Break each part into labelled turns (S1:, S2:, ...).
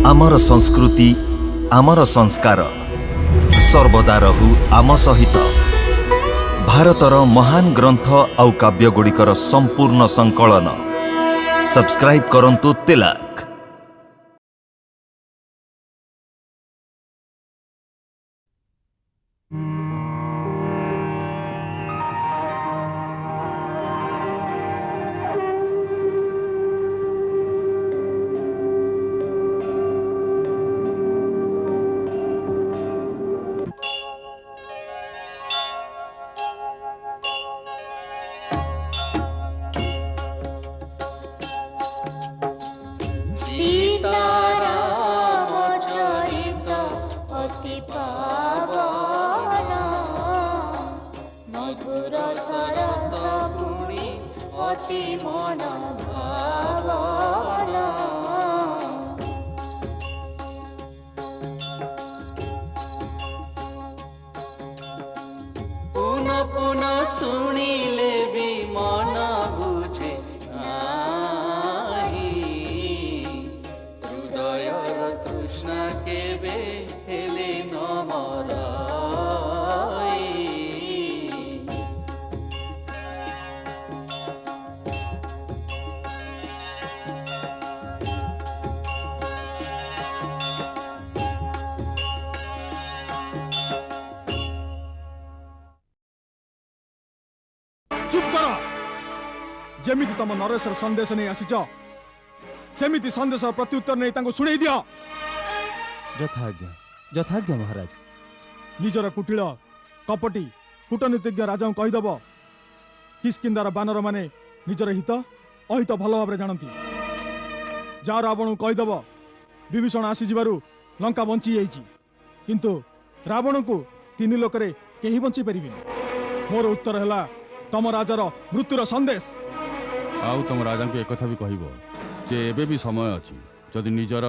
S1: आमर संस्कृति आमर संस्कार सर्वदा रहु आम सहित। भारतर महान ग्रंथ आउ काव्यगुड़िकर संपूर्ण संकलन सब्सक्राइब करंतु तिलक।
S2: चुप कर। जेमिति तम नरेशर संदेश नहीं आसीच सेमिति संदेश प्रत्युत्तर नहीं तांको सुनाई दिया।
S3: यथाज्ञा महाराज।
S2: निजर कुटिल कपटी कूटनीतिज्ञ राजा कहीदेव किष्किंधार बानर माने निजर हित अहित भल भाव जानती। जा रावण कहीदेव विभीषण आसी जिबारु लंका बंची जाइछि, किंतु रावण को तीन लोकरे केही बंची परिबिनी। मोर उत्तर हैला तम राजार मृत्युर संदेश।
S4: आउ तुम राजा को एक भी कहब जे एबे भी समय अच्छी जदि निजर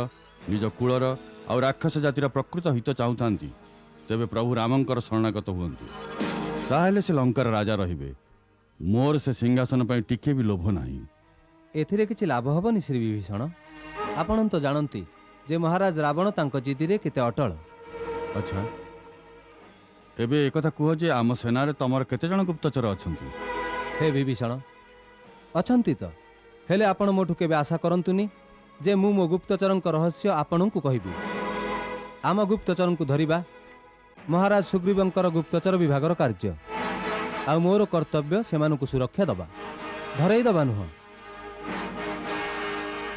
S4: निज कूलर आउ राक्षस जातिर प्रकृत हित चाहूता तेबे प्रभु रामंकर शरणागत हुअन्तु, ताहेले से लंकार राजा रहिबे। मोर से सिंहासन पर टिके भी लोभ नाही।
S3: एथिरे किछि लाभ हबनी श्री विभीषण। आपण तो जानती जे महाराज रावण तांको जिदिरे केते अटल।
S4: अच्छा एबे एकथा कह जे आम सेनारे तमर केते जण गुप्तचर अछंती?
S3: हे विभीषण अछंती तो, हेले आपण मोठु केबे आशा करंतुनी जे मु मो गुप्तचरंक रहस्य आपणंकु कहिबी। आम गुप्तचरंकु धरिबा महाराज सुग्रीवंकर गुप्तचर विभागर कार्य, आ मोर कर्तव्य सेमानकु सुरक्षा दबा, धरई दबा नुह।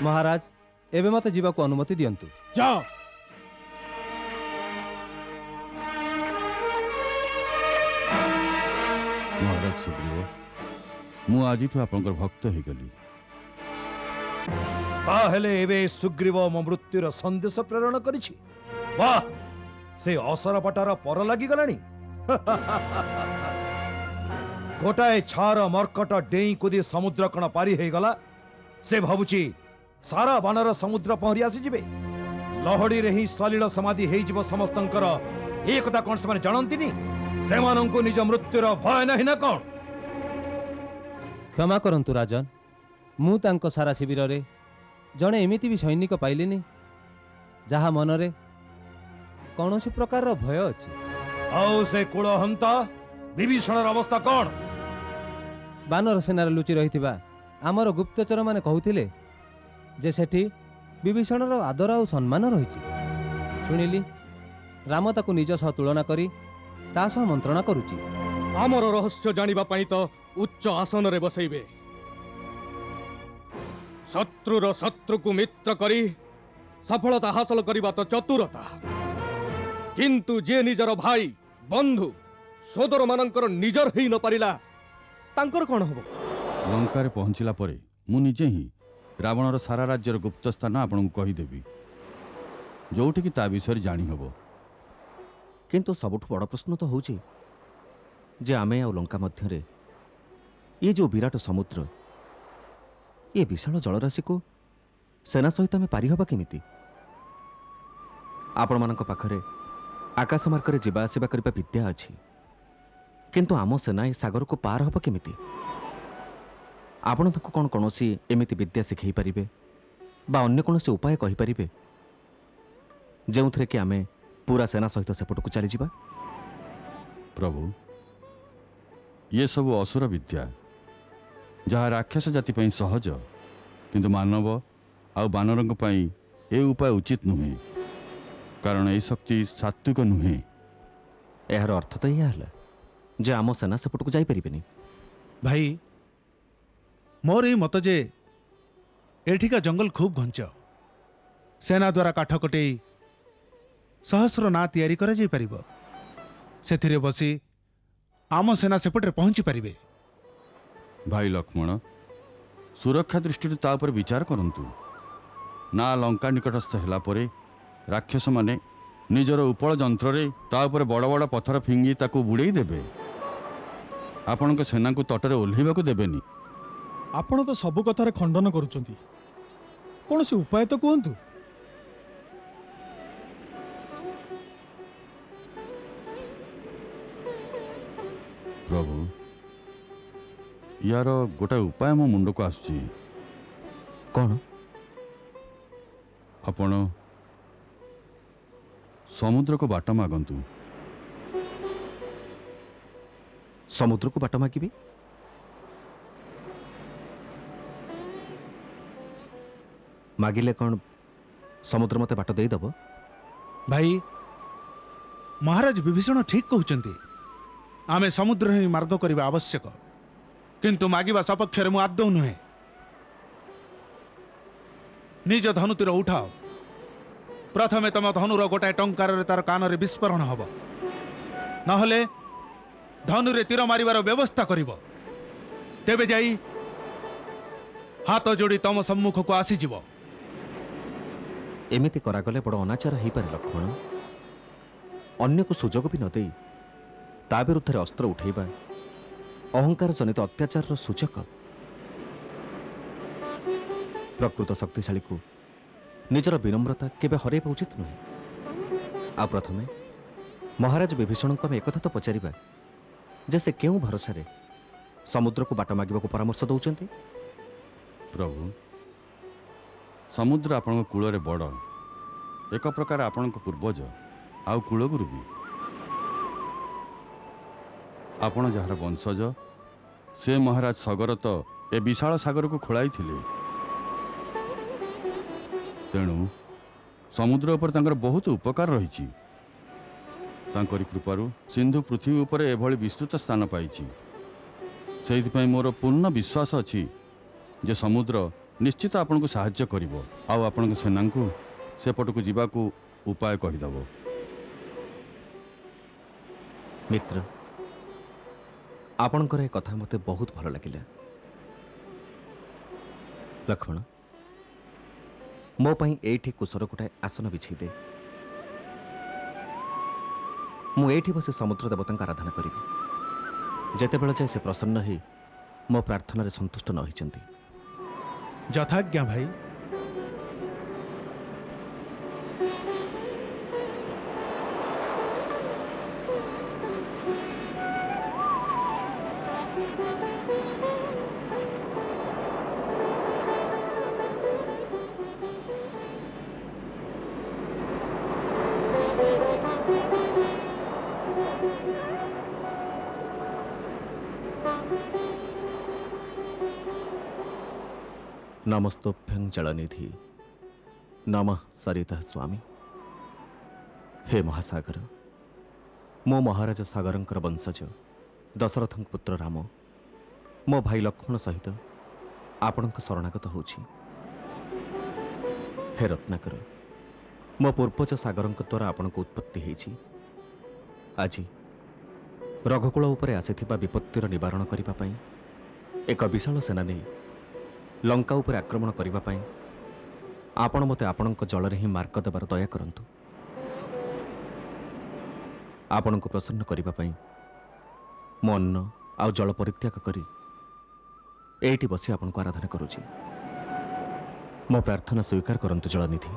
S3: महाराज एबे मते जीवाकु अनुमति दियंतु।
S2: जाओ।
S4: महाराज सुग्रीव मु आज आपनकर भक्त हो गली।
S5: ताहेले एबे सुग्रीव मो मृत्युर संदेश प्रेरण करिछि। वाह से असरपटार पर लागि गलानी। गोटाए छार मर्कट डेई कुदी समुद्र कण पारी हे गला। से भाबुची सारा बानर समुद्र पहरी आसी जिबे। लहड़ी रे ही सलिल समाधि हे जिवो समस्तंकर। ए कथा कोन से माने जानंतिनी? सेमानंकु निज मृत्युर भय नाही ना कोन?
S3: क्षमा करंतु राजन, मु तांको सारा शिविर रे जणे एमिति भी सैनिक पाइलिनी जहा मनरे कौनसी प्रकार भय अछि।
S5: आउ से कुलहंता विभीषणर अवस्था कोन?
S3: बानर सेनार लुचि रहिथिबा आमर गुप्तचर माने कहुथिले जे सेठी विभीषणर आदर और सम्मान रहिछि। सुनिली राम ताकु निज सह तुलना करी ता सह मंत्रणा करुछि।
S2: आमर रहस्य जानिबा पाई तो उच्च आसन रे बसैबे। शत्रुर शत्रु को मित्र करी सफलता हासिल करिबा तो चतुरता, किंतु जे निजर भाई बंधु सोदर मानकर निजर हेई न पारिला तांकर कोन हबो?
S4: लंकार पहुंचला परे मु निजे ही रावणर सारा राज्यर गुप्त स्थान आपन को कहीदेवी, जोठी कि ता विषय जानी हबो।
S6: किंतु सबुठ बड़ प्रश्न तो होची जे आमे आ लंका मध्यरे ये जो विराट समुद्र ये विशाल जलराशि को सेना सहित आमे पारी हबा केमिति? आपण मानक पाखरे आकाश मार्ग जीवा आसवा करबा विद्या अछि, किंतु आम सेना ए सागर को पार हब केमिति? आपण ताको कोन कोनोसी एमिति विद्या शिखै परिबे बा अन्य कोनोसी उपाय कहि परिबे ଯେଉଁଥିରେ କି ଆମେ ପୁରା ସେନା ସହିତ ସେପଟକୁ ଚାଲିଯିବା।
S4: ପ୍ରଭୁ, ଇଏ ସବୁ ଅସୁର ବିଦ୍ୟା, ଯାହା ରାକ୍ଷସ ଜାତି ପାଇଁ ସହଜ, କିନ୍ତୁ ମାନବ ଆଉ ବାନରଙ୍କ ପାଇଁ ଏ ଉପାୟ ଉଚିତ ନୁହେଁ, କାରଣ ଏହି ଶକ୍ତି ସାତ୍ଵିକ ନୁହେଁ।
S6: ଏହାର ଅର୍ଥ ତ ଏହା ହେଲା ଯେ ଆମ ସେନା ସେପଟକୁ ଯାଇପାରିବେନି।
S7: ଭାଇ, ମୋର ଏଇ ମତ ଯେ ଏଠିକା ଜଙ୍ଗଲ ଖୁବ୍ ଘଞ୍ଚ। ସେନା ଦ୍ୱାରା କାଠ କଟେଇ ସହସ୍ର ନାଁ ତିଆରି କରାଯାଇପାରିବ। ସେଥିରେ ବସି ଆମ ସେନା ସେପଟରେ ପହଞ୍ଚି ପାରିବେ।
S4: ଭାଇ ଲକ୍ଷ୍ମଣ, ସୁରକ୍ଷା ଦୃଷ୍ଟିରୁ ତା ଉପରେ ବିଚାର କରନ୍ତୁ। ନା ଲଙ୍କା ନିକଟସ୍ଥ ହେଲା ପରେ ରାକ୍ଷସମାନେ ନିଜର ଉପଳ ଯନ୍ତ୍ରରେ ତା ଉପରେ ବଡ଼ ବଡ଼ ପଥର ଫିଙ୍ଗି ତାକୁ ବୁଡ଼େଇ ଦେବେ। ଆପଣଙ୍କ ସେନାଙ୍କୁ ତଟରେ ଓହ୍ଲାଇବାକୁ ଦେବେନି।
S2: ଆପଣ ତ ସବୁ କଥାରେ ଖଣ୍ଡନ କରୁଛନ୍ତି, କୌଣସି ଉପାୟ ତ କୁହନ୍ତୁ।
S4: ପ୍ରଭୁ, ୟାର ଗୋଟାଏ ଉପାୟ ମୋ ମୁଣ୍ଡକୁ ଆସୁଛି।
S6: କ'ଣ?
S4: ଆପଣ ସମୁଦ୍ରକୁ ବାଟ ମାଗନ୍ତୁ।
S6: ସମୁଦ୍ରକୁ ବାଟ ମାଗିବି? ମାଗିଲେ କ'ଣ ସମୁଦ୍ର ମୋତେ ବାଟ ଦେଇଦେବ?
S7: ଭାଇ, ମହାରାଜ ବିଭୀଷଣ ଠିକ୍ କହୁଛନ୍ତି। ଆମେ ସମୁଦ୍ର ହିଁ ମାର୍ଗ କରିବା ଆବଶ୍ୟକ, କିନ୍ତୁ ମାଗିବା ସପକ୍ଷରେ ମୁଁ ଆଦୌ ନୁହେଁ। ନିଜ ଧନୁତୀର ଉଠାଅ। ପ୍ରଥମେ ତମ ଧନୁର ଗୋଟାଏ ଟଙ୍କାରରେ ତାର କାନରେ ବିସ୍ଫୋରଣ ହେବ, ନହେଲେ ଧନୁରେ ତୀର ମାରିବାର ବ୍ୟବସ୍ଥା କରିବ। ତେବେ ଯାଇ ହାତ ଯୋଡ଼ି ତମ ସମ୍ମୁଖକୁ ଆସିଯିବ।
S6: ଏମିତି କରାଗଲେ ବଡ଼ ଅନାଚାର ହେଇପାରେ ଲକ୍ଷ୍ମଣ। ଅନ୍ୟକୁ ସୁଯୋଗ ବି ନ ଦେଇ ତା ବିରୁଦ୍ଧରେ ଅସ୍ତ୍ର ଉଠାଇବା ଅହଙ୍କାର ଜନିତ ଅତ୍ୟାଚାରର ସୂଚକ। ପ୍ରକୃତ ଶକ୍ତିଶାଳୀକୁ ନିଜର ବିନମ୍ରତା କେବେ ହରାଇବା ଉଚିତ ନୁହେଁ। ଆଉ ପ୍ରଥମେ ମହାରାଜ ବିଭୀଷଣଙ୍କୁ ଆମେ ଏକଥା ତ ପଚାରିବା ଯେ ସେ କେଉଁ ଭରସାରେ ସମୁଦ୍ରକୁ ବାଟ ମାଗିବାକୁ ପରାମର୍ଶ ଦେଉଛନ୍ତି।
S4: ପ୍ରଭୁ, ସମୁଦ୍ର ଆପଣଙ୍କ କୂଳରେ ବଡ଼, ଏକ ପ୍ରକାର ଆପଣଙ୍କ ପୂର୍ବଜ ଆଉ କୂଳଗୁରୁ ବି। ଆପଣ ଯାହାର ବଂଶଜ, ସେ ମହାରାଜ ସଗରତ ଏ ବିଶାଳ ସାଗରକୁ ଖୋଳାଇଥିଲେ। ତେଣୁ ସମୁଦ୍ର ଉପରେ ତାଙ୍କର ବହୁତ ଉପକାର ରହିଛି। ତାଙ୍କରି କୃପାରୁ ସିନ୍ଧୁ ପୃଥିବୀ ଉପରେ ଏଭଳି ବିସ୍ତୃତ ସ୍ଥାନ ପାଇଛି। ସେଇଥିପାଇଁ ମୋର ପୂର୍ଣ୍ଣ ବିଶ୍ୱାସ ଅଛି ଯେ ସମୁଦ୍ର ନିଶ୍ଚିତ ଆପଣଙ୍କୁ ସାହାଯ୍ୟ କରିବ ଆଉ ଆପଣଙ୍କ ସେନାଙ୍କୁ ସେପଟକୁ ଯିବାକୁ ଉପାୟ କହିଦେବ।
S6: ମିତ୍ର, ଆପଣଙ୍କର ଏ କଥା ମୋତେ ବହୁତ ଭଲ ଲାଗିଲା। ଲକ୍ଷ୍ମଣ, ମୋ ପାଇଁ ଏଇଠି କୁଶର ଗୋଟାଏ ଆସନ ବିଛେଇ ଦେ। ମୁଁ ଏଇଠି ବସି ସମୁଦ୍ର ଦେବତାଙ୍କ ଆରାଧନା କରିବି, ଯେତେବେଳେ ଯାଏ ସେ ପ୍ରସନ୍ନ ହେଇ ମୋ ପ୍ରାର୍ଥନାରେ ସନ୍ତୁଷ୍ଟ ନ ହୋଇଛନ୍ତି।
S7: ଯଥାଜ୍ଞା ଭାଇ।
S6: ନମସ୍ତୋଭ୍ୟଂ ଜଳନିଧି ନମଃ ସରିତଃ ସ୍ୱାମୀ। ହେ ମହାସାଗର, ମୋ ମହାରାଜ ସାଗରଙ୍କର ବଂଶଜ ଦଶରଥଙ୍କ ପୁତ୍ର ରାମ ମୋ ଭାଇ ଲକ୍ଷ୍ମଣ ସହିତ ଆପଣଙ୍କ ଶରଣାଗତ ହେଉଛି। ହେ ରତ୍ନାକର, ମୋ ପୂର୍ବଜ ସାଗରଙ୍କ ଦ୍ୱାରା ଆପଣଙ୍କ ଉତ୍ପତ୍ତି ହେଇଛି। ଆଜି ରଘୁକୁଳ ଉପରେ ଆସିଥିବା ବିପତ୍ତିର ନିବାରଣ କରିବା ପାଇଁ ଏକ ବିଶାଳ ସେନା ନେଇ ଲଙ୍କା ଉପରେ ଆକ୍ରମଣ କରିବା ପାଇଁ ଆପଣ ମୋତେ ଆପଣଙ୍କ ଜଳରେ ହିଁ ମାର୍ଗ ଦେବାର ଦୟା କରନ୍ତୁ। ଆପଣଙ୍କୁ ପ୍ରସନ୍ନ କରିବା ପାଇଁ ମୁଁ ଅନ୍ନ ଆଉ ଜଳ ପରିତ୍ୟାଗ କରି ଏଇଠି ବସି ଆପଣଙ୍କୁ ଆରାଧନା କରୁଛି। ମୋ ପ୍ରାର୍ଥନା ସ୍ୱୀକାର କରନ୍ତୁ ଜଳନିଧି।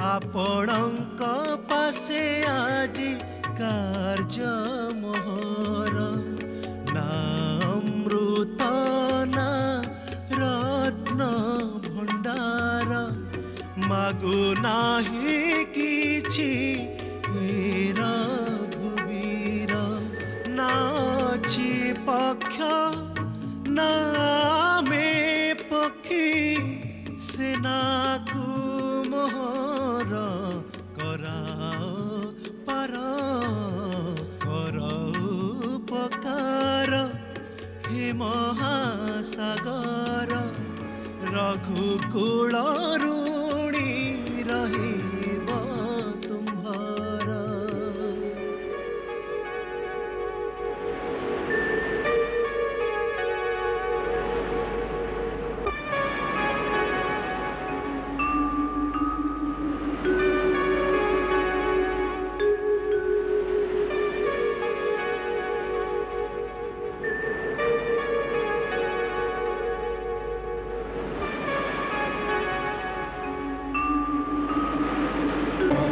S8: ଆପଣଙ୍କ ପାଶେ ଆଜି କାର୍ଯ୍ୟ ମୋହର ନା ଅମୃତ ନା ରତ୍ନ ଭଣ୍ଡାର ମାଗୁ ନାହିଁ କିଛି ରଘୁବୀର ନା ଅଛି ପକ୍ଷ ନା ଆମେ ପକ୍ଷୀ ସେନାକୁ ମୋହର କରାଅ ପାର କର ଉପକାର ହେ ମହାସାଗର ରଘୁକୁଳ ଋଣୀ ରହିବ ତୁମ୍ଭର।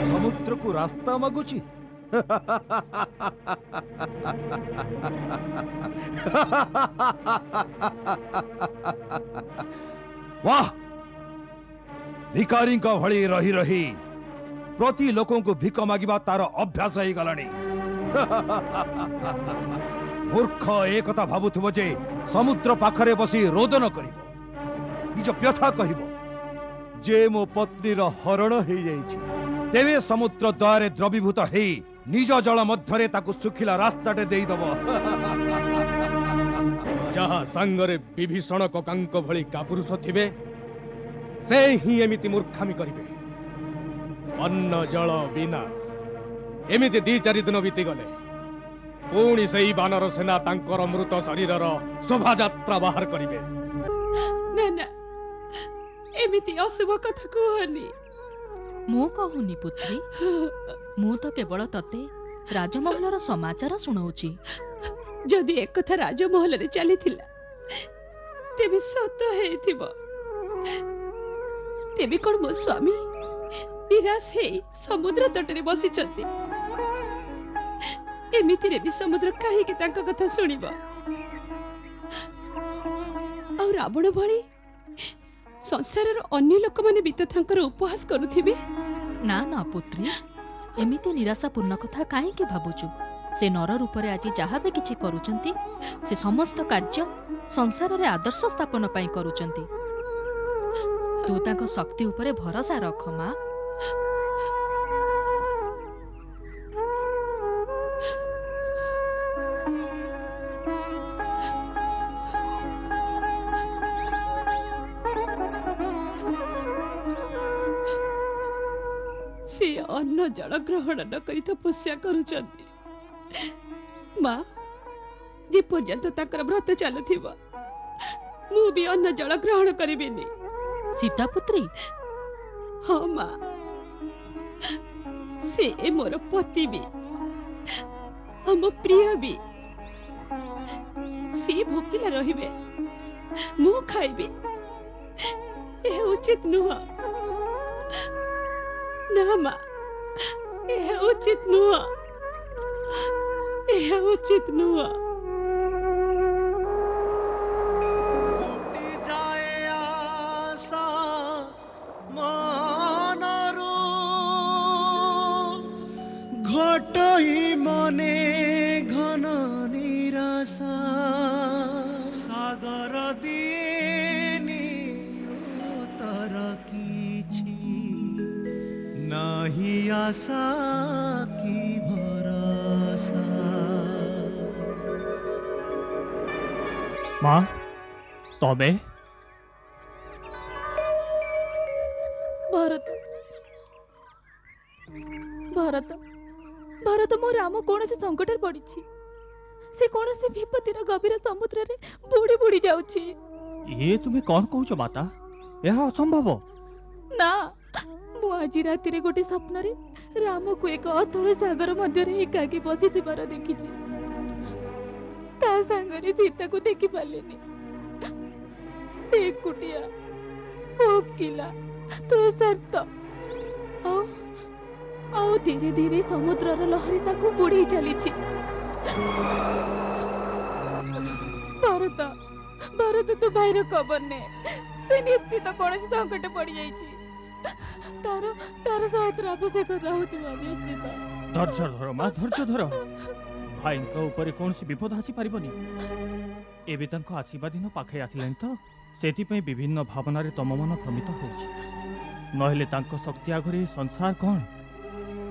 S5: ସମୁଦ୍ରକୁ ରାସ୍ତା ମାଗୁଛି। वाह भिकारीଙ୍କ ଭଳି ରହି ରହି ପ୍ରତି ଲୋକଙ୍କୁ ଭିକ ମାଗିବା ତାର ଅଭ୍ୟାସ ହେଇଗଲାଣି। ମୂର୍ଖ ଏ କଥା ଭାବୁଥିବ ଯେ ସମୁଦ୍ର ପାଖରେ ବସି ରୋଦନ କରିବ, ନିଜ ବ୍ୟଥା କହିବ ଯେ ମୋ ପତ୍ନୀର ହରଣ ହେଇଯାଇଛି। ତେବେ ସମୁଦ୍ର ଦୟାରେ ଦ୍ରବୀଭୂତ ହେଇ ନିଜ ଜଳ ମଧ୍ୟରେ ତାକୁ ଶୁଖିଲା ରାସ୍ତାଟେ ଦେଇଦବ।
S9: ଯାହା ସାଙ୍ଗରେ ବିଭୀଷଣ କକାଙ୍କ ଭଳି କାପୁରୁଷ ଥିବେ ସେ ହିଁ ଏମିତି ମୂର୍ଖାମି କରିବେ। ଅନ୍ନ ଜଳ ବିନା ଏମିତି 2-4 ଦିନ ବିତିଗଲେ ପୁଣି ସେଇ ବାନର ସେନା ତାଙ୍କର ମୃତ ଶରୀରର ଶୋଭାଯାତ୍ରା ବାହାର କରିବେ।
S10: ନା ନା, ଏମିତି ଅଶୁଭ କଥା କୁହନି।
S11: ମୁଁ କହୁନି ପୁତ୍ରୀ, ମୁଁ ତ କେବଳ ତତେ ରାଜମହଲର ସମାଚାର ଶୁଣାଉଛି।
S10: ଯଦି ଏକଥା ରାଜମହଲରେ ଚାଲିଥିଲା ତେବେ ସତ ହେଇଥିବ। ତେବେ କଣ ମୋ ସ୍ୱାମୀ ନିରାଶ ହେଇ ସମୁଦ୍ର ତଟରେ ବସିଛନ୍ତି? ଏମିତିରେ ବି ସମୁଦ୍ର କାହିଁକି ତାଙ୍କ କଥା ଶୁଣିବ? ଆଉ ରାବଣ ଭଳି ସଂସାରର ଅନ୍ୟ ଲୋକମାନେ ବି ତ ତାଙ୍କର ଉପହାସ କରୁଥିବେ।
S11: ନା ନା ପୁତ୍ରୀ, ଏମିତି ନିରାଶାପୂର୍ଣ୍ଣ କଥା କାହିଁକି ଭାବୁଛୁ? ସେ ନର ରୂପରେ ଆଜି ଯାହା ବି କିଛି କରୁଛନ୍ତି ସେ ସମସ୍ତ କାର୍ଯ୍ୟ ସଂସାରରେ ଆଦର୍ଶ ସ୍ଥାପନ ପାଇଁ କରୁଛନ୍ତି। ତୁ ତାଙ୍କ ଶକ୍ତି ଉପରେ ଭରସା ରଖ ମା।
S10: ସେ ଅନ୍ନ ଜଳ ଗ୍ରହଣ ନ କରି ତପସ୍ୟା କରୁଛନ୍ତି। ମା, ଯେ ପର୍ଯ୍ୟନ୍ତ ତାଙ୍କର ବ୍ରତ ଚାଲୁଥିବ ମୁଁ ବି ଅନ୍ନ ଜଳ ଗ୍ରହଣ କରିବିନି।
S11: ସୀତାପୁତ୍ରୀ,
S10: ହଁ ମା, ସେ ମୋର ପତି ବି ଆମ ପ୍ରିୟ ବି। ସେ ଭୋକିଲା ରହିବେ, ମୁଁ ଖାଇବି, ଏହା ଉଚିତ ନୁହଁ। ନା ମା, ଏହା ଉଚିତ ନୁହଁ, ଏହା ଉଚିତ ନୁହଁ।
S8: ଯାଏ ଆଶା ମନରୁ ଘଟଇ ମନେ ଘନ ନିରାଶା ସାଗର ଦିଏନି ଉତ୍ତର କିଛି ନାହିଁ ଆଶା କି ଭରସା।
S9: ମା ତମେ
S12: ଭରତ ଭରତ ଭରତ, ମୋ ରାମ କୌଣସି ସଙ୍କଟରେ ପଡ଼ିଛି। ସେ କୌଣସି ବିପତ୍ତିର ଗଭୀର ସମୁଦ୍ରରେ ବୁଡ଼ି ବୁଡ଼ି ଯାଉଛି।
S9: ଇଏ ତୁମେ କଣ କହୁଛ ମାତା? ଏହା ଅସମ୍ଭବ।
S12: ନା, ମୁଁ ଆଜି ରାତିରେ ଗୋଟେ ସ୍ୱପ୍ନରେ ରାମକୁ ଏକ ଅତଳ ସାଗର ମଧ୍ୟରେ ଏକାକୀ ବସିଥିବାର ଦେଖିଛି। ତା ସାଙ୍ଗରେ ସୀତାକୁ ଦେଖିପାରିଲିନି। ସେ ଏକୁଟିଆ ଭୋକିଲା ତୃଷାର୍ତ୍ତ ଆଉ ଆଉ ଧୀରେ ଧୀରେ ସମୁଦ୍ରର ଲହରୀ ତାକୁ ବୁଡ଼େଇ ଚାଲିଛି। ଭରତ ଭରତ ତୁ ଭାଇର ଖବର ନେ। ସେ ନିଶ୍ଚିତ କୌଣସି ସଂକଟ ପଡ଼ିଯାଇଛି। ତାର ତାର ସହାୟତାର ଆବଶ୍ୟକତା ହେଉଥିବ ନିଶ୍ଚିତ।
S13: ଧୈର୍ଯ୍ୟ ଧର ମା, ଧୈର୍ଯ୍ୟ ଧର। ଭାଇଙ୍କ ଉପରେ କୌଣସି ବିପଦ ଆସିପାରିବନି। ଏବେ ତାଙ୍କ ଆସିବା ଦିନ ପାଖେଇ ଆସିଲାଣି ତ, ସେଥିପାଇଁ ବିଭିନ୍ନ ଭାବନାରେ ତମ ମନ ଭ୍ରମିତ ହେଉଛି। ନହେଲେ ତାଙ୍କ ଶକ୍ତି ଆଗରେ ଏ ସଂସାର କ'ଣ?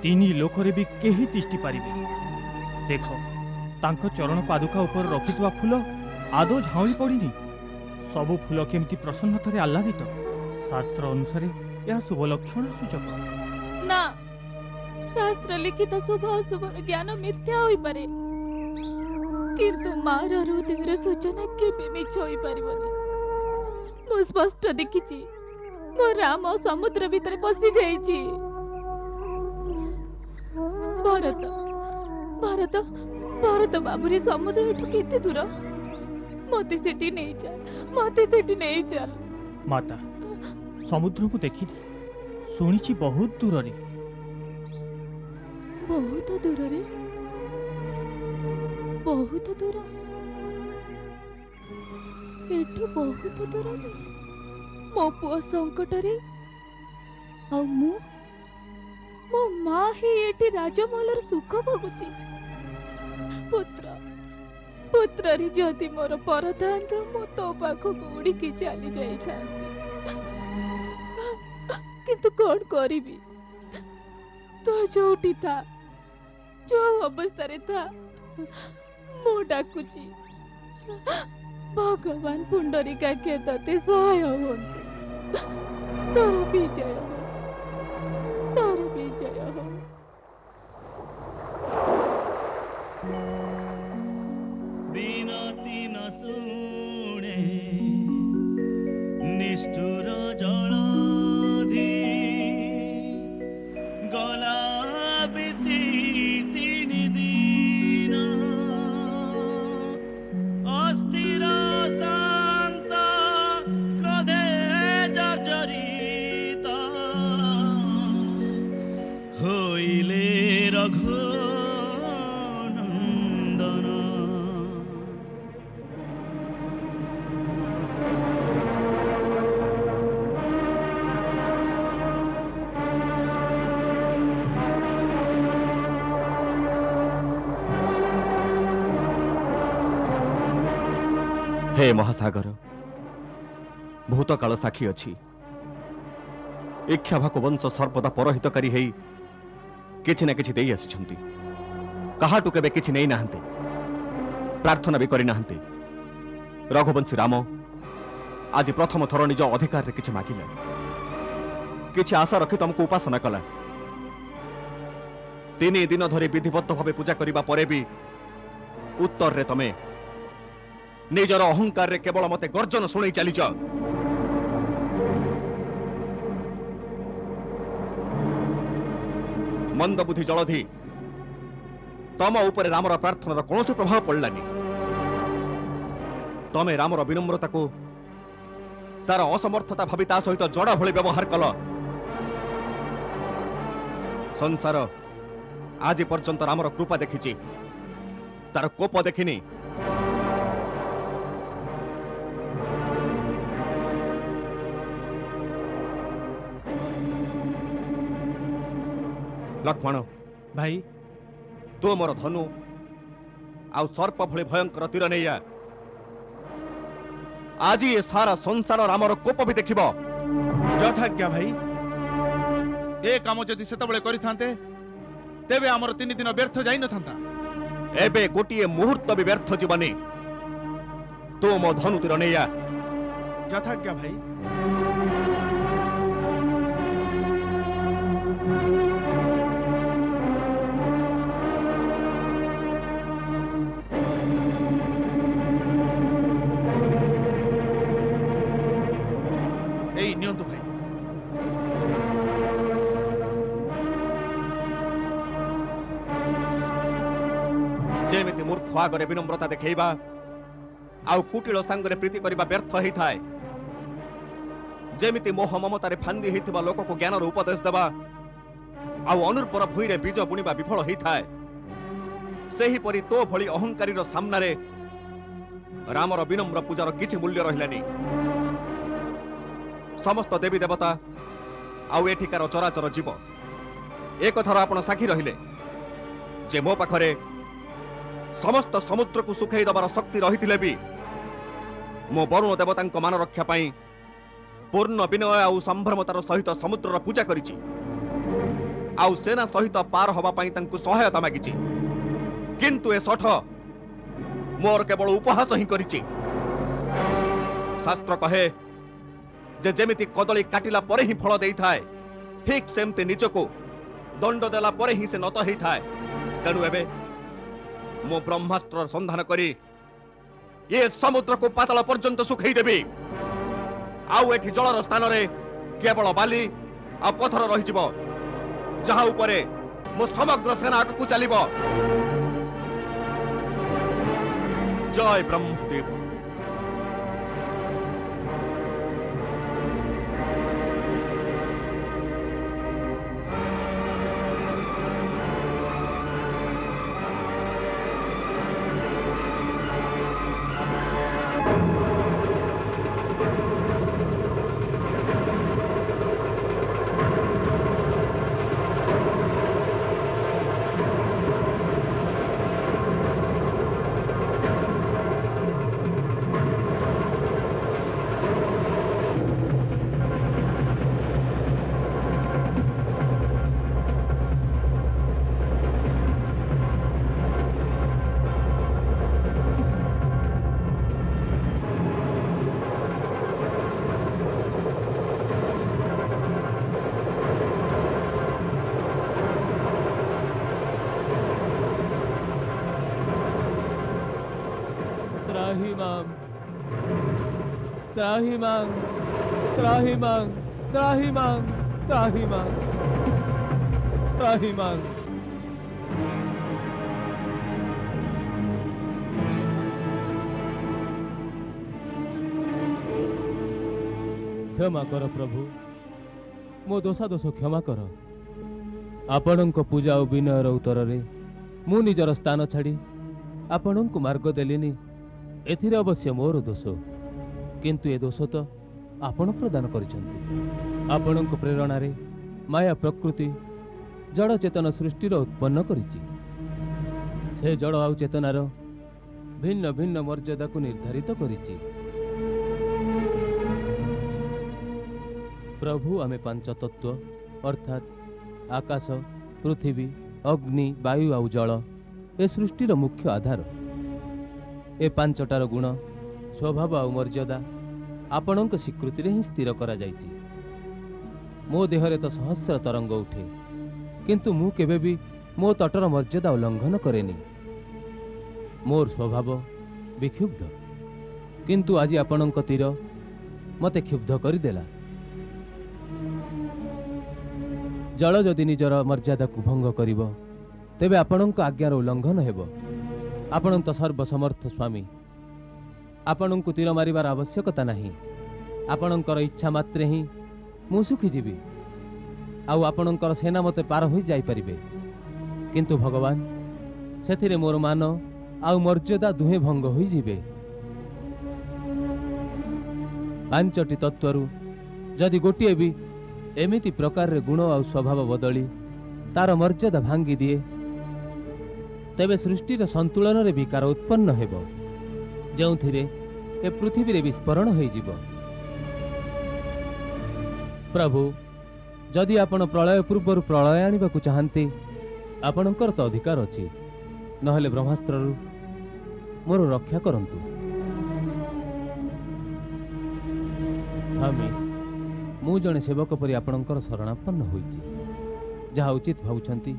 S13: ତିନି ଲୋକରେ ବି କେହି ତିଷ୍ଠି ପାରିବେନି। ଦେଖ, ତାଙ୍କ ଚରଣ ପାଦୁକା ଉପରେ ରଖିଥିବା ଫୁଲ ଆଦୌ ଝାଉଁଳି ପଡ଼ିନି। ସବୁ ଫୁଲ କେମିତି ପ୍ରସନ୍ନତାରେ ଆହ୍ଲାଦିତ। ଶାସ୍ତ୍ର ଅନୁସାରେ ଏହା ଶୁଭ ଲକ୍ଷଣ ସୂଚକ।
S12: ନା, ଶାସ୍ତ୍ର ଲିଖିତ ଶୁଭ ଅଶୁଭର ଜ୍ଞାନ ମିଥ୍ୟା ହୋଇପାରେ, କିନ୍ତୁ ମାର ହୃଦୟର ସୂଚନା କେବେ ମିଛ ହୋଇପାରିବନି। ମୁଁ ସ୍ପଷ୍ଟ ଦେଖିଛି, ମୋ ରାମ ସମୁଦ୍ର ଭିତରେ ପଶି ଯାଇଛି। ଭରତ ଭରତ ଭରତ ବାବୁରେ, ସମୁଦ୍ର ଏଠୁ କେତେ ଦୂର? ମତେ ସେଠି ନେଇଚାଲ, ମତେ ସେଠି ନେଇଚାଲ।
S13: ମାତା, ସମୁଦ୍ର ମୁଁ ଦେଖିନି, ଶୁଣିଛି ବହୁତ ଦୂରରେ।
S12: ବହୁତ ଦୂରରେ? ବହୁତ ଦୂର? ଏଠୁ ବହୁତ ଦୂରରେ? ମୋ ପୁଅ ସଙ୍କଟରେ, ଆଉ ମୋ ମା ହିଁ ଏଠି ରାଜମହଲର ସୁଖ ଭୋଗୁଛି। ପୁତ୍ରରେ ଯଦି ମୋର ପର ଥାନ୍ତା, ମୁଁ ତୋ ପାଖକୁ ଉଡ଼ିକି ଚାଲି ଯାଇଥାନ୍ତି। କିନ୍ତୁ କଣ କରିବି? ତୁ ଯୋଉଠି ଥା, ଯୋଉ ଅବସ୍ଥାରେ ଥା, ମୁଁ ଡାକୁଛି, ଭଗବାନ ପୁଣ୍ଡରୀକାକ୍ଷ ତତେ ସହାୟ ହୁଅନ୍ତୁ। ତୋର ବିଜୟ ହଉ, ତୋର ବିଜୟ ହଉ।
S8: ବିନତି ନ ଶୁଣେ ନିଷ୍ଠୁର ଜଳଧି, ଗଲା ବିତି ତିନି ଦିନ, ଅସ୍ଥିର ଶାନ୍ତ କ୍ରୋଧେ ଜର୍ଜରିତ, ହୋଇଲେ ରଘୁ
S6: हे महासागर, भूतकाल साक्षी अच्छी। इक्ष्वाकु वंश सर्वदा परहितकारी हेई किछि ना किछि देई आसिछंती। काहाटु केबे किछि नेई नाहंती, प्रार्थना भी करि नाहंती। रघुवंशी राम आज प्रथम थर निज अधिकार रे किछि मागिला, किछि आशा रखि तुमको उपासना कला। 3 दिन धरी विधिबद्ध भावे पूजा करिबा परे भी उत्तर रे तमे निजर अहंकार रे केवल मते गर्जन शुणी चलीच। मंदबुद्धि जलधि, तम उपरे रामर प्रार्थनार कौन प्रभाव पड़लानी। तमे रामर विनम्रता को तार असमर्थता भावी ता सहित जड़ा भली व्यवहार कल। संसार आज पर्यंत रामर कृपा देखिछि, तार कोप देखिनी। लक्ष्मण
S13: भाई,
S6: तू मोर धनु आउ सर्प भली भयंकर तीर नैया आज ये सारा संसार रामर कोप भी देखिब।
S7: यथाज्ञा भाई। ए काम जदि सेतबेले करिथांते, तेबे हमर 3 दिन व्यर्थ जाई नथांता।
S6: एबे गोटिए मुहूर्त भी व्यर्थ जीवनी। तू मो धनु तीर नैया।
S7: यथाज्ञा भाई। नियंतु भाई।
S6: जेमिति मूर्ख आगरे विनम्रता देखैबा आउ कुटिल सांगरे प्रीति करिबा व्यर्थ हेई थाए, जेमिति मोह ममतारे फांदी हेइथिबा लोक को ज्ञानर उपदेश देबा आउ अनुर्वर भूई रे बीज बुणिबा विफल होइथाए सेहीपरि तो भଳି अहंकारीर सामनारे रामर विनम्र पूजार किछि मूल्य रहिलानि। समस्त देवी देवता आउ एठिकार चराचर जीव एक कथार आपण साक्षी रहिले जे मो पाखरे समस्त समुद्र को सुखाई दबार शक्ति रहिथिले भी मो वरुण देवतांक मान रक्षा पाई पूर्ण विनय आउ संभ्रमतार सहित समुद्रर पूजा करिछि आउ सेना सहित पार हवा पाई तांकु सहायता मागिछि। किंतु ए सठ मोर केवल उपहास ही करिछि। शास्त्र कहे जे जेमिति कदली काटिला परे ही फल देई थाए ठीक सेमते निजको दंड देला परे ही से नत हेई थाए। तेणु एबे मो ब्रह्मास्त्र संधान करी ये समुद्र को पाताल पर्यंत सुखाई देबी। आउ एठी जलर स्थान रे केवल बाली आ पथर रहिजिबो जहा उपरे मो समग्र सेना आगकु चलिबो। जय ब्रह्मदेव।
S3: त्राहिमाम त्राहिमाम त्राहिमाम त्राहिमाम त्राहिमाम त्राहिमाम। क्षमा कर प्रभु मो दोषा दोष क्षमा कर। आपणक पूजा और विनयर उत्तर रे मु निजर स्थान छाड़ी आपणक मार्ग देलिनी एथिरे अवश्य मोर दोष किंतु ए दोष तो आपण प्रदान करिसंती। आपणक प्रेरणा रे माया प्रकृति जड़ चेतन सृष्टिर उत्पन्न करिछि। से जड़ आउ चेतनार भिन्न भिन्न मर्यादा को निर्धारित करिछि। प्रभु आमे पांच तत्व अर्थात आकाश पृथ्वी अग्नि वायु आउ जल ए सृष्टिर मुख्य आधार। ए पांचटार गुण स्वभाव आउ मर्यादा आपणक स्वीकृति रे ही स्थिर करा जाइछि। मो देहरे तो सहस्र तरंग उठे किंतु मु केबे भी मो तटर मर्यादा उल्लंघन करेनी। मोर स्वभाव विक्षुब्ध किंतु आज आपणक तीर मते क्षुब्ध करदेला। जल जदि निजर मर्यादा को भंग करिब तेबे आपणक आज्ञार उल्लंघन हेब। आपण तो सर्वसमर्थ स्वामी आपणक तीर मारिबार आवश्यकता नहीं। आपणकर इच्छा मात्रे ही मु सुखी जीवी आउ आपणकर सेना मते पार होई जाई परिबे। किंतु भगवान सेथिरे मोर मान आउ मर्यादा दुहे भंग होई जिबे। पांचटी तत्वरु जदि गोटिए भी एमिति प्रकार रे गुण आउ स्वभाव बदली तार मर्यादा भांगी दिए तेबे सृष्टिर संतुलन रे विकार उत्पन्न हेबो जेउथिरे ए पृथ्वी रे विस्फोरण होई जिवो। प्रभु जदि आपण प्रलय पूर्व प्रलय आनिबा को चाहंती आपणकर तो अधिकार अछि नहले ब्रह्मास्त्ररु मोर रक्षा करंतु। स्वामी मु जने सेवक परि आपणकर शरणापन्न होईछि। जहा उचित भावुछंती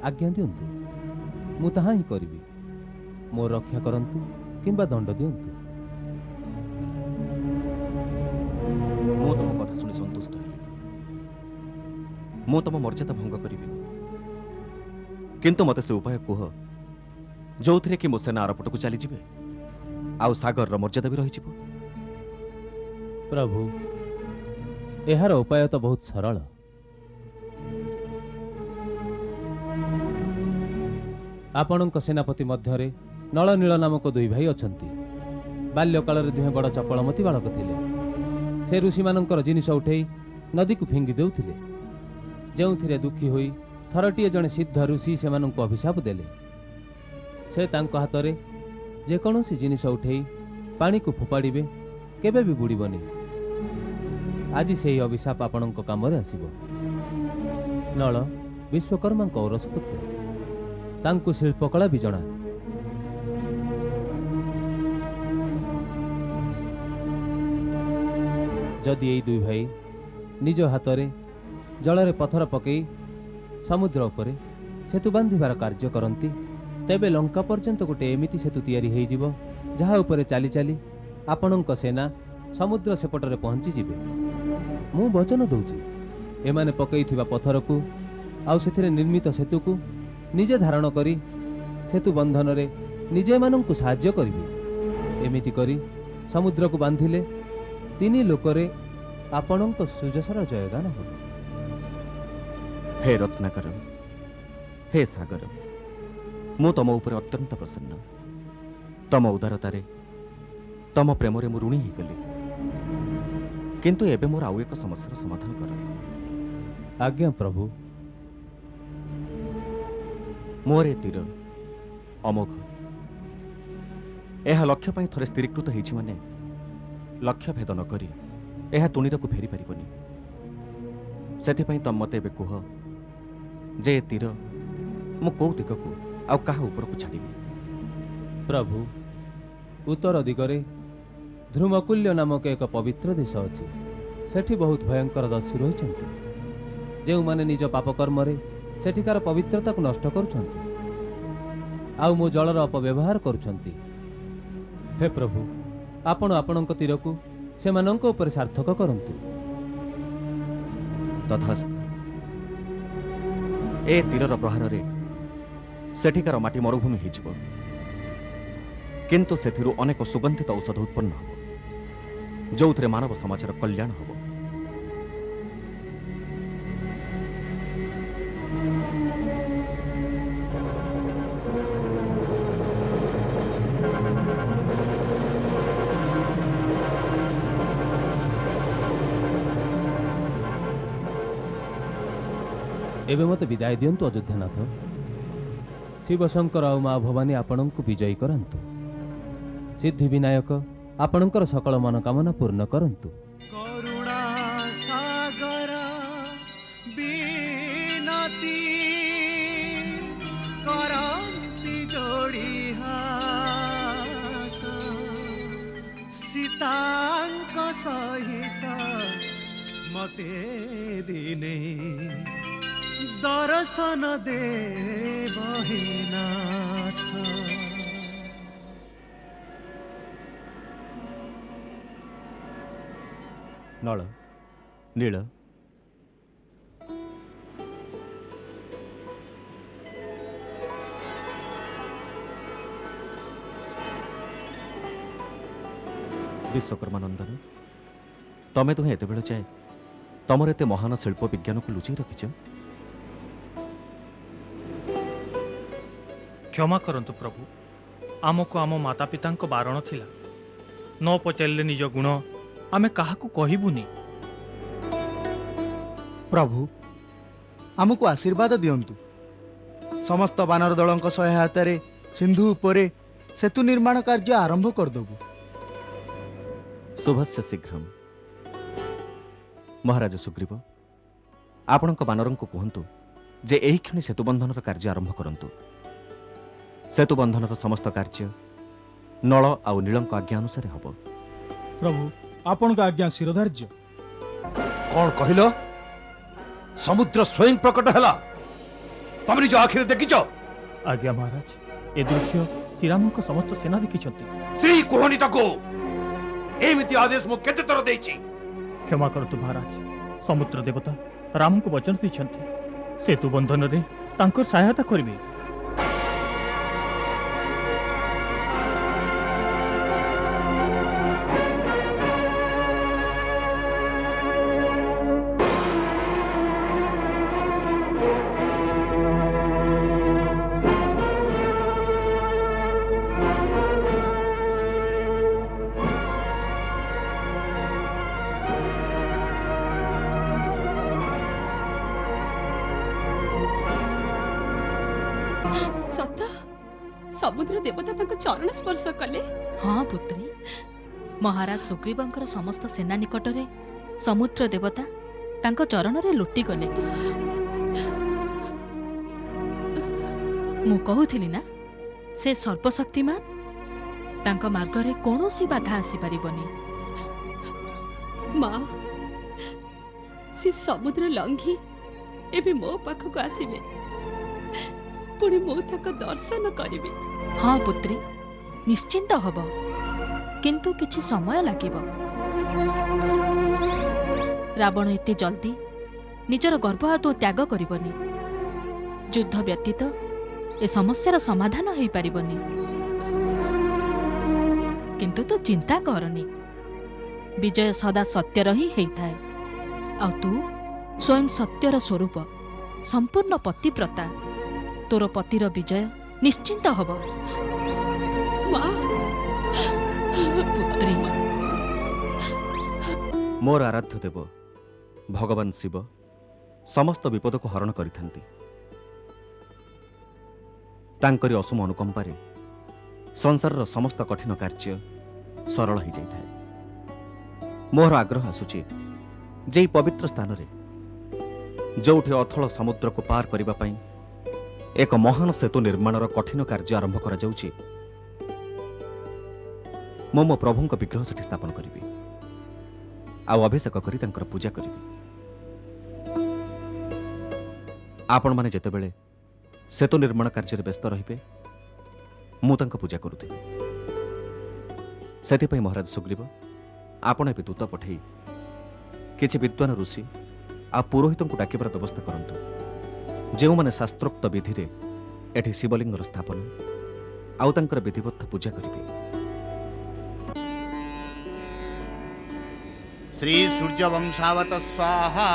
S3: आज्ञा दियंतु मु ताहा ही करिबी। मोर रक्षा करंतु किंबा दंड दियंतु।
S6: मु तुम कथा सुनी संतुष्ट हेली। मु तुम मर्यादा भंग करिबी किंतु मते से उपाय कुह जो कि मो सेना आरपट को चली जिबे आउ सागर मर्यादा भी रही।
S3: प्रभु एहार उपाय तो बहुत सरल। ଆପଣଙ୍କ ସେନାପତି ମଧ୍ୟରେ ନଳନୀଳ ନାମକ ଦୁଇ ଭାଇ ଅଛନ୍ତି। ବାଲ୍ୟକାଳରେ ଦୁହେଁ ବଡ଼ ଚପଳମତି ବାଳକ ଥିଲେ। ସେ ଋଷିମାନଙ୍କର ଜିନିଷ ଉଠେଇ ନଦୀକୁ ଫିଙ୍ଗି ଦେଉଥିଲେ, ଯେଉଁଥିରେ ଦୁଃଖୀ ହୋଇ ଥରଟିଏ ଜଣେ ସିଦ୍ଧ ଋଷି ସେମାନଙ୍କୁ ଅଭିଶାପ ଦେଲେ। ସେ ତାଙ୍କ ହାତରେ ଯେକୌଣସି ଜିନିଷ ଉଠେଇ ପାଣିକୁ ଫୋପାଡ଼ିବେ, କେବେ ବି ବୁଡ଼ିବନି। ଆଜି ସେହି ଅଭିଶାପ ଆପଣଙ୍କ କାମରେ ଆସିବ। ନଳ ବିଶ୍ୱକର୍ମାଙ୍କ ଔରସ ପୁତ୍ର, ତାଙ୍କୁ ଶିଳ୍ପକଳା ବି ଜଣା। ଯଦି ଏଇ ଦୁଇ ଭାଇ ନିଜ ହାତରେ ଜଳରେ ପଥର ପକାଇ ସମୁଦ୍ର ଉପରେ ସେତୁ ବାନ୍ଧିବାର କାର୍ଯ୍ୟ କରନ୍ତି, ତେବେ ଲଙ୍କା ପର୍ଯ୍ୟନ୍ତ ଗୋଟେ ଏମିତି ସେତୁ ତିଆରି ହୋଇଯିବ ଯାହା ଉପରେ ଚାଲି ଚାଲି ଆପଣଙ୍କ ସେନା ସମୁଦ୍ର ସେପଟରେ ପହଞ୍ଚିଯିବେ। ମୁଁ ବଚନ ଦେଉଛି, ଏମାନେ ପକାଇଥିବା ପଥରକୁ ଆଉ ସେଥିରେ ନିର୍ମିତ ସେତୁକୁ ନିଜେ ଧାରଣ କରି ସେତୁ ବନ୍ଧନରେ ନିଜେ ଏମାନଙ୍କୁ ସାହାଯ୍ୟ କରିବେ। ଏମିତି କରି ସମୁଦ୍ରକୁ ବାନ୍ଧିଲେ 3 ଲୋକରେ ଆପଣଙ୍କ ସୁଯଶର ଜୟଗାନ ହେବ।
S6: ହେ ରତ୍ନାକର, ହେ ସାଗର, ମୁଁ ତମ ଉପରେ ଅତ୍ୟନ୍ତ ପ୍ରସନ୍ନ। ତମ ଉଦାରତାରେ, ତମ ପ୍ରେମରେ ମୁଁ ଋଣୀ ହେଇଗଲି। କିନ୍ତୁ ଏବେ ମୋର ଆଉ ଏକ ସମସ୍ୟାର ସମାଧାନ କର।
S3: ଆଜ୍ଞା ପ୍ରଭୁ।
S6: ମୋର ଏ ତୀର ଅମୋଘ। ଏହା ଲକ୍ଷ୍ୟ ପାଇଁ ଥରେ ସ୍ଥିରୀକୃତ ହେଇଛି ମାନେ ଲକ୍ଷ୍ୟ ଭେଦ ନ କରି ଏହା ତୁଣିରକୁ ଫେରି ପାରିବନି। ସେଥିପାଇଁ ତମ ମତେ ଏବେ କୁହ ଯେ ଏ ତୀର ମୁଁ କୋଉ ଦିଗକୁ ଆଉ କାହା ଉପରକୁ ଛାଡ଼ିବି?
S3: ପ୍ରଭୁ, ଉତ୍ତର ଦିଗରେ ଧ୍ରୁମକୁଲ୍ୟ ନାମକ ଏକ ପବିତ୍ର ଦେଶ ଅଛି। ସେଠି ବହୁତ ଭୟଙ୍କର ଦସ୍ୟୁ ରହିଛନ୍ତି, ଯେଉଁମାନେ ନିଜ ପାପକର୍ମରେ ସେଠିକାର ପବିତ୍ରତାକୁ ନଷ୍ଟ କରୁଛନ୍ତି ଆଉ ମୋ ଜଳର ଅପବ୍ୟବହାର କରୁଛନ୍ତି। ହେ ପ୍ରଭୁ, ଆପଣ ଆପଣଙ୍କ ତୀରକୁ ସେମାନଙ୍କ ଉପରେ ସାର୍ଥକ କରନ୍ତୁ।
S6: ତଥାସ୍ତୁ। ଏ ତୀରର ପ୍ରହାରରେ ସେଠିକାର ମାଟି ମରୁଭୂମି ହେଇଯିବ, କିନ୍ତୁ ସେଥିରୁ ଅନେକ ସୁଗନ୍ଧିତ ଔଷଧ ଉତ୍ପନ୍ନ ହେବ, ଯେଉଁଥିରେ ମାନବ ସମାଜର କଲ୍ୟାଣ ହେବ।
S3: ଏବେ ମୋତେ ବିଦାୟ ଦିଅନ୍ତୁ ଅଯୋଧ୍ୟାନାଥ। ଶିବଶଙ୍କର ଆଉ ମା ଭବାନୀ ଆପଣଙ୍କୁ ବିଜୟୀ କରାନ୍ତୁ। ସିଦ୍ଧିବିନାୟକ ଆପଣଙ୍କର ସକଳ ମନୋକାମନା ପୂର୍ଣ୍ଣ କରନ୍ତୁ।
S8: କରୁଣା ସାଗର ବିନତି କରନ୍ତି ଯୋଡ଼ି ହାତ, ସୀତାଙ୍କ ସହିତ ମତେ ଦିନେ ଦର୍ଶନ ଦେବ ହେ ନାଥ।
S6: ନଳ, ନୀଳ, ବିଶ୍ୱକର୍ମା ନନ୍ଦନ, ତମେ ଦୁହେଁ ଏତେବେଳେ ଯାଏ ତମର ଏତେ ମହାନ ଶିଳ୍ପ ବିଜ୍ଞାନକୁ ଲୁଚେଇ ରଖିଛ?
S13: କ୍ଷମା କରନ୍ତୁ ପ୍ରଭୁ, ଆମକୁ ଆମ ମାତା ପିତାଙ୍କ ବାରଣ ଥିଲା, ନ ପଚାରିଲେ ନିଜ ଗୁଣ ଆମେ କାହାକୁ କହିବୁନି।
S14: ପ୍ରଭୁ, ଆମକୁ ଆଶୀର୍ବାଦ ଦିଅନ୍ତୁ। ସମସ୍ତ ବାନର ଦଳଙ୍କ ସହାୟତାରେ ସିନ୍ଧୁ ଉପରେ ସେତୁ ନିର୍ମାଣ କାର୍ଯ୍ୟ ଆରମ୍ଭ କରିଦେବୁ।
S6: ଶୁଭସ୍ୟ ଶୀଘ୍ରମ୍। ମହାରାଜ ସୁଗ୍ରୀବ, ଆପଣଙ୍କ ବାନରଙ୍କୁ କୁହନ୍ତୁ ଯେ ଏହି କ୍ଷଣି ସେତୁବନ୍ଧନର କାର୍ଯ୍ୟ ଆରମ୍ଭ କରନ୍ତୁ। ସେତୁବନ୍ଧନର ସମସ୍ତ କାର୍ଯ୍ୟ ନଳ ଆଉ ନୀଳଙ୍କ ଆଜ୍ଞା ଅନୁସାରେ ହେବ।
S2: ପ୍ରଭୁ, ଆପଣଙ୍କ ଆଜ୍ଞା ଶିରୋଧାର୍ଯ୍ୟ।
S5: କଣ କହିଲ? ସମୁଦ୍ର ସ୍ୱୟଂ ପ୍ରକଟ ହେଲା? ତମେ ନିଜ ଆଖିରେ ଦେଖିଛ?
S13: ଆଜ୍ଞା ମହାରାଜ, ଏ ଦୃଶ୍ୟ ଶ୍ରୀରାମଙ୍କ ସମସ୍ତ ସେନା ଦେଖିଛନ୍ତି।
S5: ଶ୍ରୀ କୁହନି ତାକୁ। ଏମିତି ଆଦେଶ ମୁଁ କେତେ ଥର ଦେଇଛି?
S13: କ୍ଷମା କରନ୍ତୁ ମହାରାଜ, ସମୁଦ୍ର ଦେବତା ରାମଙ୍କୁ ବଚନ ଦେଇଛନ୍ତି ସେତୁ ବନ୍ଧନରେ ତାଙ୍କର ସହାୟତା କରିବେ।
S10: ସତ ସମୁଦ୍ର ଦେବତା ତାଙ୍କ ଚରଣ ସ୍ପର୍ଶ କଲେ।
S11: ହଁ ପୁତ୍ରୀ, ମହାରାଜ ସୁଗ୍ରୀବଙ୍କର ସମସ୍ତ ସେନା ନିକଟରେ ସମୁଦ୍ର ଦେବତା ତାଙ୍କ ଚରଣରେ ଲୋଟିଗଲେ। ମୁଁ କହୁଥିଲି ନା, ସେ ସର୍ବଶକ୍ତିମାନ, ତାଙ୍କ ମାର୍ଗରେ କୌଣସି ବାଧା ଆସିପାରିବନି।
S10: ମା, ସେ ସମୁଦ୍ର ଲଙ୍ଘି ଏବେ ମୋ ପାଖକୁ ଆସିବେ, ପୁଣି ମୁଁ ତାଙ୍କ ଦର୍ଶନ କରିବି।
S11: ହଁ ପୁତ୍ରୀ, ନିଶ୍ଚିନ୍ତ ହବ, କିନ୍ତୁ କିଛି ସମୟ ଲାଗିବ। ରାବଣ ଏତେ ଜଲ୍ଦି ନିଜର ଗର୍ବ ଆଦୌ ତ୍ୟାଗ କରିବନି। ଯୁଦ୍ଧ ବ୍ୟତୀତ ଏ ସମସ୍ୟାର ସମାଧାନ ହେଇପାରିବନି। କିନ୍ତୁ ତୁ ଚିନ୍ତା କରନି, ବିଜୟ ସଦା ସତ୍ୟର ହିଁ ହେଇଥାଏ। ଆଉ ତୁ ସ୍ୱୟଂ ସତ୍ୟର ସ୍ୱରୂପ, ସମ୍ପୂର୍ଣ୍ଣ ପତିବ୍ରତା। ତୋର ପତିର ବିଜୟ ନିଶ୍ଚିନ୍ତ ହବ।
S10: ମା,
S11: ପୁତ୍ରୀ,
S6: ମୋର ଆରାଧ୍ୟ ଦେବ ଭଗବାନ ଶିବ ସମସ୍ତ ବିପଦକୁ ହରଣ କରିଥାନ୍ତି। ତାଙ୍କରି ଅସୀମ ଅନୁକମ୍ପାରେ ସଂସାରର ସମସ୍ତ କଠିନ କାର୍ଯ୍ୟ ସରଳ ହୋଇଯାଇଥାଏ। ମୋର ଆଗ୍ରହ ଆସୁଛି ଯେ ଏହି ପବିତ୍ର ସ୍ଥାନରେ, ଯେଉଁଠି ଅଥଳ ସମୁଦ୍ରକୁ ପାର କରିବା ପାଇଁ ଏକ ମହାନ ସେତୁ ନିର୍ମାଣର କଠିନ କାର୍ଯ୍ୟ ଆରମ୍ଭ କରାଯାଉଛି, ମୁଁ ମୋ ପ୍ରଭୁଙ୍କ ବିଗ୍ରହ ସେଠି ସ୍ଥାପନ କରିବି ଆଉ ଅଭିଷେକ କରି ତାଙ୍କର ପୂଜା କରିବି। ଆପଣମାନେ ଯେତେବେଳେ ସେତୁ ନିର୍ମାଣ କାର୍ଯ୍ୟରେ ବ୍ୟସ୍ତ ରହିବେ, ମୁଁ ତାଙ୍କ ପୂଜା କରୁଥିବି। ସେଥିପାଇଁ ମହାରାଜ ସୁଗ୍ରୀବ, ଆପଣ ଏବେ ଦୂତ ପଠାଇ କିଛି ବିଦ୍ୱାନ ଋଷି ଆଉ ପୁରୋହିତଙ୍କୁ ଡାକିବାର ବ୍ୟବସ୍ଥା କରନ୍ତୁ, ଯେଉଁମାନେ ଶାସ୍ତ୍ରୋକ୍ତ ବିଧିରେ ଏଠି ଶିବଲିଙ୍ଗର ସ୍ଥାପନ ଆଉ ତାଙ୍କର ବିଧିବଦ୍ଧ ପୂଜା କରିବେ।
S15: श्री सूर्यवंशावत स्वाहा।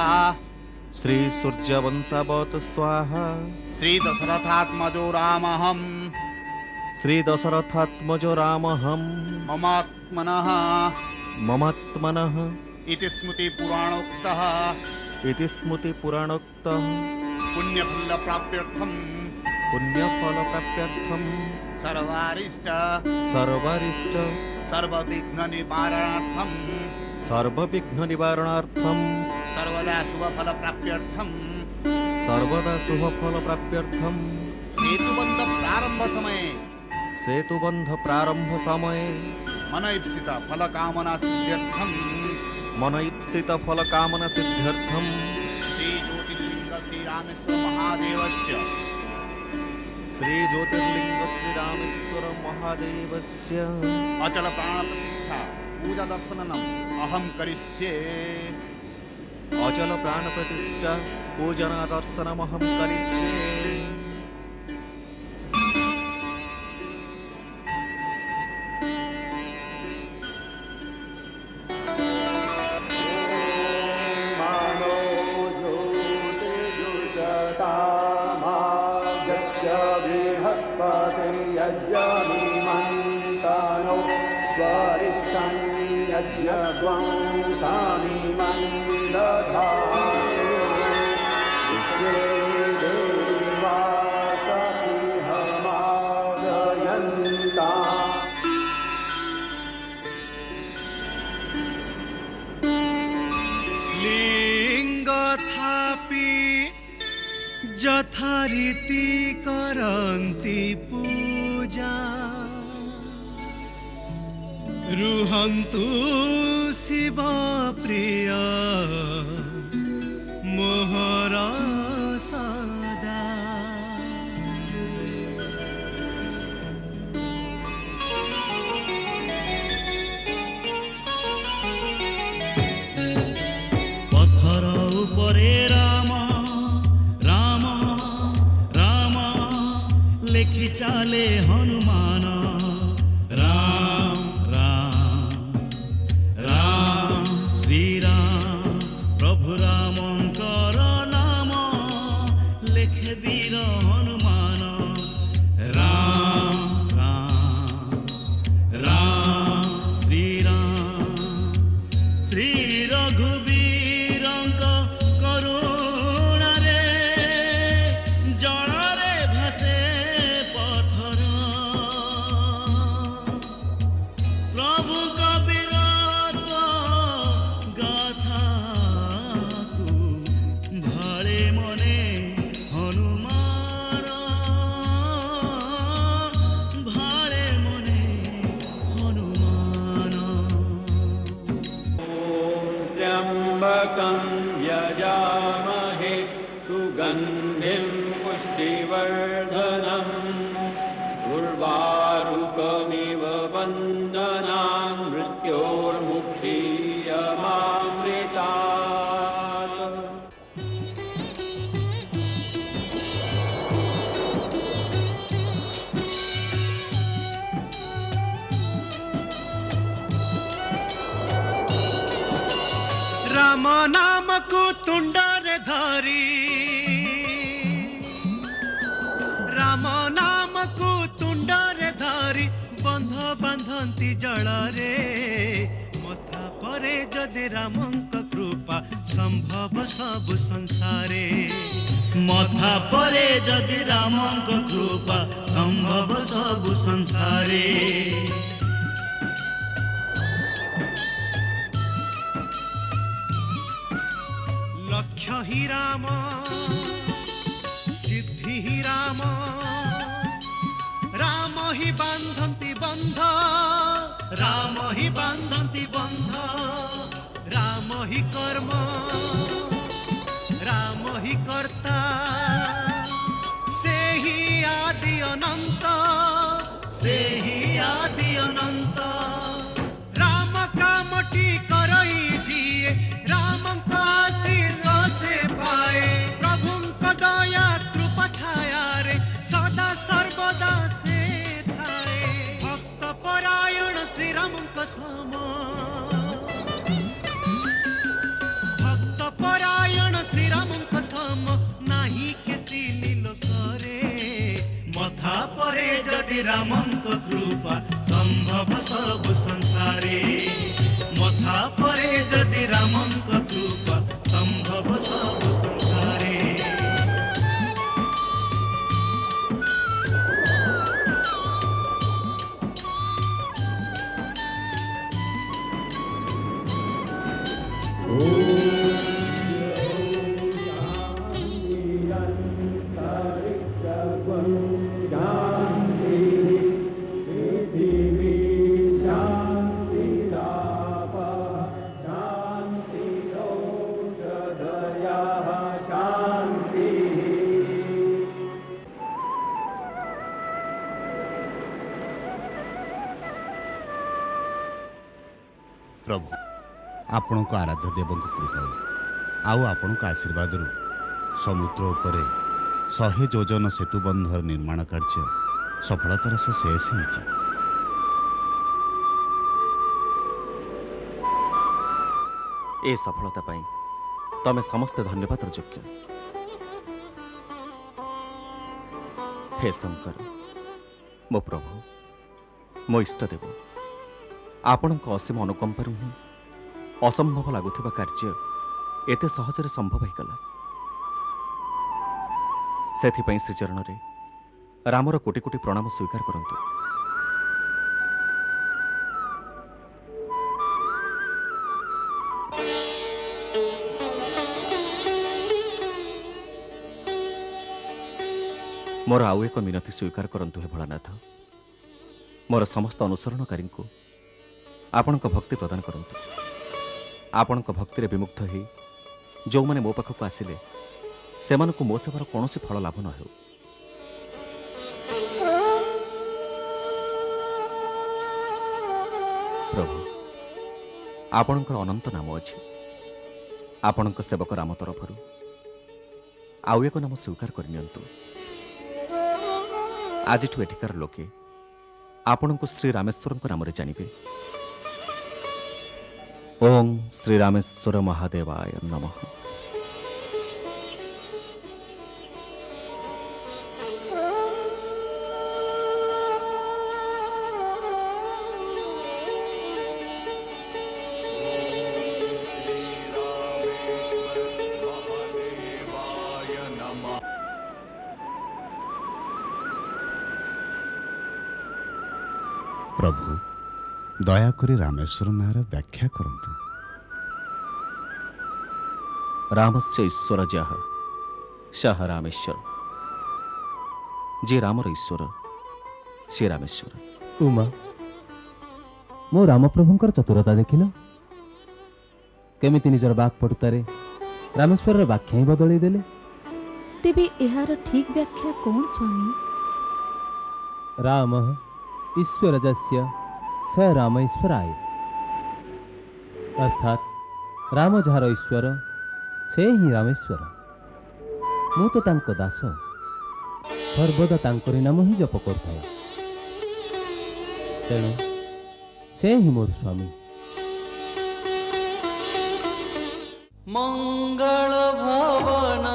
S6: श्री सूर्यवंशावत स्वाहा।
S15: श्री दशरथात्मजो रामहं।
S6: श्री दशरथात्मजो रामहं।
S15: ममात्मनः
S6: ममात्मनः
S15: इति स्मृति पुराणोक्तः।
S6: इति स्मृति पुराणोक्तः।
S15: पुण्यफल प्राप्त्यर्थं।
S6: पुण्यफल प्राप्त्यर्थं।
S15: सर्वारिष्ट
S6: सर्वारिष्ट
S15: सर्वविघ्न निवारणार्थं।
S6: सर्वविघ्न निवारणार्थं।
S15: सर्वदा शुभफल प्राप्त्यर्थं।
S6: सर्वदा शुभफल प्राप्त्यर्थं।
S15: सेतुबंध प्रारंभ समये।
S6: सेतुबंध प्रारंभ समये।
S15: मनईप्सित फल कामना सिद्ध्यर्थं।
S6: मनईप्सित फल कामना सिद्ध्यर्थं।
S15: श्री ज्योतिर्लिंग श्री रामेश्वर महादेवस्य।
S6: श्री ज्योतिर्लिंग श्री रामेश्वर महादेवस्य
S15: अचल प्राण प्रतिष्ठा पूजा दर्शनम अहम करिष्ये।
S6: अचल प्राण प्रतिष्ठा पूजना दर्शनम अहम करिष्ये।
S8: यथारीति करन्ति पूजा। रुहन्तु शिव प्रिय मोहर सदा। पथर उपरे राम राम राम लेखि चाले हनुमान। राम राम राम श्री राम प्रभु रामंकर नाम लेखे वीर हनुमान। राम राम राम श्री राम श्री रघुवीरंक करुणारे जଳରେ ଭାସେ
S16: वह्निं पुष्टिवर्धनम् उर्वारुकमिव वन्दनान् मृत्योर्मुक्षीयमामृतात्।
S8: राम नाम को तुंडरे धारी, राम नाम को तुंडरे धारी बंध बांधती जड़रे मथा परे जदि रामंक कृपा संभव सब संसारे। मथा परे जदि रामंक कृपा संभव सब संसारे। लक्ष्य ही राम सिद्धि ही राम, राम ही बांधन्ति बंध, राम ही बांधन्ति बंध, राम ही कर्म, राम ही कर्ता, से ही आदि अनंत, से ही आदि अनंत। राम कामटी करई जिए राम का आशीष से पाए, प्रभु दया कृपा छाया रे सदा सर्वदा से थाए। भक्त परायण श्री राम सम, भक्त परायण श्री राम सम नाही के तीन लोक रे। मथा परे जदि रामंक कृपा संभव सब संसारे। मथा परे जदि रामंक कृपा संभव सब संसारे।
S15: प्रभु आपण को आराध्य देव कृपा आउ आपण आशीर्वाद समुद्र उपरे 100 योजन सेतुबंधर निर्माण कार्य सफलतार सह शेष होइछि।
S6: ए सफलता पाई तमे समस्त धन्यवाद योग्य। हे शंकर मो प्रभु मो इष्टदेव, आपणक असीम अनुकंपारू ही असंभव लगुवा कार्य एते सहजरे संभव होगला। सेथिपाई श्रीचरण रे रामर कोटि कोटि प्रणाम स्वीकार करंतु। मोर आउ एक मिनति स्वीकार करंतु हे भोलानाथ। मोर समस्त अनुसरणकारी को आपणक भक्ति प्रदान करंतु। आपणक भक्ति रे विमुग्ध ही जो माने मो पाखक आसिले सेमानकु मो सेवार कौनसी फल लाभ न हो। प्रभु आपणकर अनंत नाम अछि। आपणक सेवक राम तरफरु आउ एक नाम स्वीकार करनियंतु। आजिठु एठिकार लोके आपणकु श्री रामेश्वरଙ୍କ नामरे जानिबे। ओम श्री रामेश्वर महादेवाय नमः।
S15: प्रभु दयाकरी रामेश्वर नार व्याख्या करंतु।
S6: रामस्य ईश्वर जह सह रामेश्वर। जे रामर ईश्वर से रामेश्वर।
S3: उमा मो रामप्रभुंकर चतुरता देखिल केमिति निजर बाक पटुतारे रामेश्वर व्याख्या ही बदलई देले।
S12: तेबे एहार ठीक व्याख्या कौन स्वामी?
S3: रामः ईश्वरजस्य स राम ईश्वराय, अर्थात राम जार ईश्वर से ही रामेश्वर। मु तो तांको दास, सर्वदा तांकरी नाम ही जप करथाए, तेणु से ही मोर स्वामी।
S17: मंगल भवन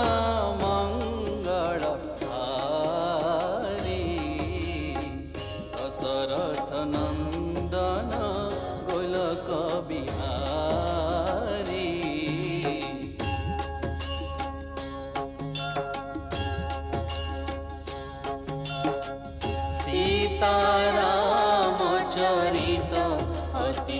S17: मंगल हारी, दशरथ नंदन गोलक बिहारी। सीताराम चरित अति